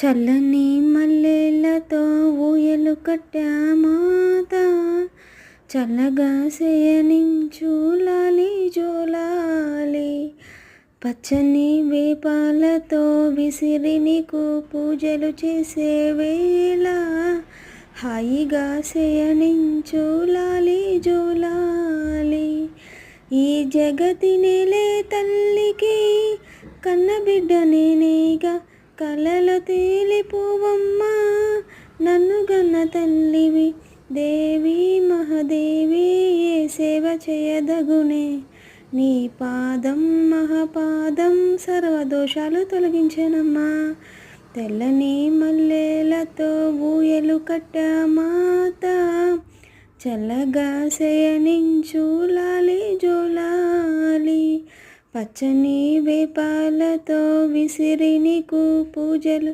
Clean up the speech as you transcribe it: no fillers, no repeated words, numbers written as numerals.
చల్లని మల్లెలతో ఊయలు కట్టామాత, చల్లగా శయనించు లాలి జోలాలి. పచ్చని వేపాలతో విసిరి నీకు పూజలు చేసే వేళ, హాయిగా శయనించు లాలి జోలాలి. ఈ జగతి నేలే తల్లికి కన్నబిడ్డ నేనేగా, కలలో తేలిపోవమ్మా నన్ను గన్న తల్లివి. దేవి మహాదేవి ఏ సేవ చేయదగునే, నీ పాదం మహాపాదం సర్వదోషాలు తొలగించెనమ్మా. తెల్లని మల్లెలతో ఊయలు కట్టామాత, చల్లగా శయనించు లాలి జోలాలి. పచ్చని వేపాలతో విసిరి నీకు పూజలు